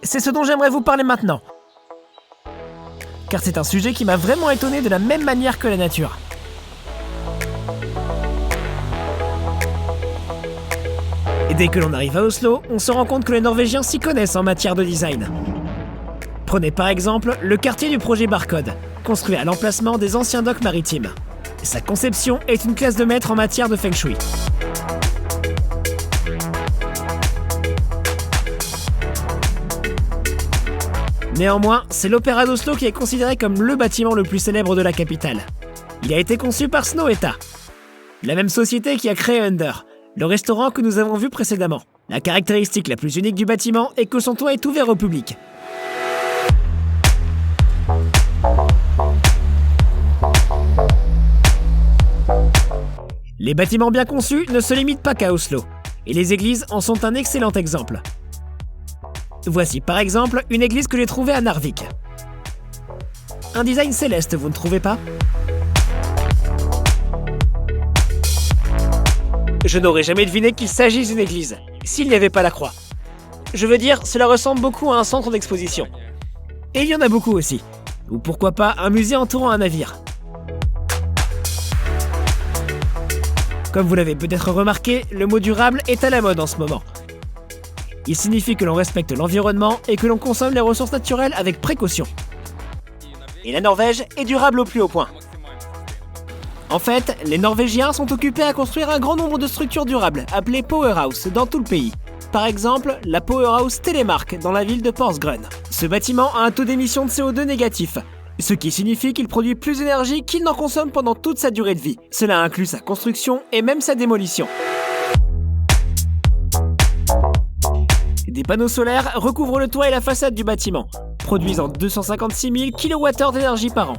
C'est ce dont j'aimerais vous parler maintenant. Car c'est un sujet qui m'a vraiment étonné de la même manière que la nature. Et dès que l'on arrive à Oslo, on se rend compte que les Norvégiens s'y connaissent en matière de design. Prenez par exemple le quartier du projet Barcode, construit à l'emplacement des anciens docks maritimes. Sa conception est une classe de maître en matière de Feng Shui. Néanmoins, c'est l'Opéra d'Oslo qui est considéré comme le bâtiment le plus célèbre de la capitale. Il a été conçu par Snohetta, la même société qui a créé Under, le restaurant que nous avons vu précédemment. La caractéristique la plus unique du bâtiment est que son toit est ouvert au public. Les bâtiments bien conçus ne se limitent pas qu'à Oslo, et les églises en sont un excellent exemple. Voici par exemple une église que j'ai trouvée à Narvik. Un design céleste, vous ne trouvez pas ? Je n'aurais jamais deviné qu'il s'agisse d'une église, s'il n'y avait pas la croix. Je veux dire, cela ressemble beaucoup à un centre d'exposition. Et il y en a beaucoup aussi. Ou pourquoi pas un musée entourant un navire. Comme vous l'avez peut-être remarqué, le mot durable est à la mode en ce moment. Il signifie que l'on respecte l'environnement et que l'on consomme les ressources naturelles avec précaution. Et la Norvège est durable au plus haut point. En fait, les Norvégiens sont occupés à construire un grand nombre de structures durables, appelées Powerhouse, dans tout le pays. Par exemple, la Powerhouse Telemark, dans la ville de Porsgrunn. Ce bâtiment a un taux d'émission de CO2 négatif, ce qui signifie qu'il produit plus d'énergie qu'il n'en consomme pendant toute sa durée de vie. Cela inclut sa construction et même sa démolition. Des panneaux solaires recouvrent le toit et la façade du bâtiment, produisant 256 000 kWh d'énergie par an.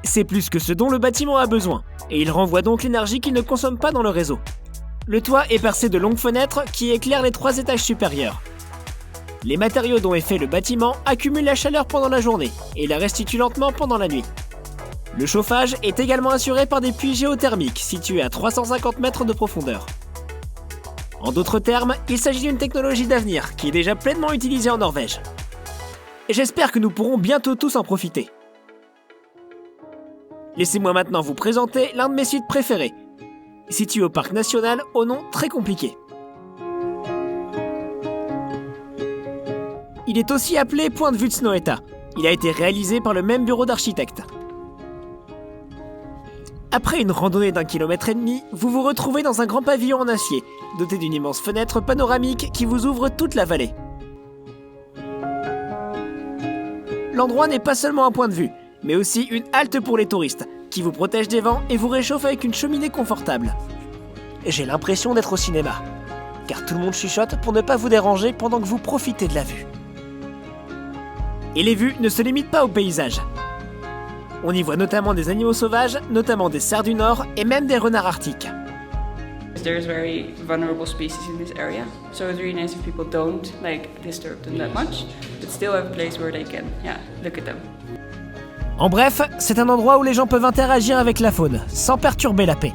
C'est plus que ce dont le bâtiment a besoin, et il renvoie donc l'énergie qu'il ne consomme pas dans le réseau. Le toit est percé de longues fenêtres qui éclairent les 3 étages supérieurs. Les matériaux dont est fait le bâtiment accumulent la chaleur pendant la journée et la restituent lentement pendant la nuit. Le chauffage est également assuré par des puits géothermiques situés à 350 mètres de profondeur. En d'autres termes, il s'agit d'une technologie d'avenir qui est déjà pleinement utilisée en Norvège. Et j'espère que nous pourrons bientôt tous en profiter. Laissez-moi maintenant vous présenter l'un de mes sites préférés, situé au parc national au nom très compliqué. Il est aussi appelé Point de vue de Snohetta. Il a été réalisé par le même bureau d'architectes. Après une randonnée d'1,5 km, vous vous retrouvez dans un grand pavillon en acier, doté d'une immense fenêtre panoramique qui vous ouvre toute la vallée. L'endroit n'est pas seulement un point de vue, mais aussi une halte pour les touristes, qui vous protège des vents et vous réchauffe avec une cheminée confortable. J'ai l'impression d'être au cinéma, car tout le monde chuchote pour ne pas vous déranger pendant que vous profitez de la vue. Et les vues ne se limitent pas au paysage. On y voit notamment des animaux sauvages, notamment des cerfs du Nord et même des renards arctiques. There's very vulnerable species in this area, so it's really nice if people don't disturb them that much, but still have a place where they can, look at them. En bref, c'est un endroit où les gens peuvent interagir avec la faune, sans perturber la paix.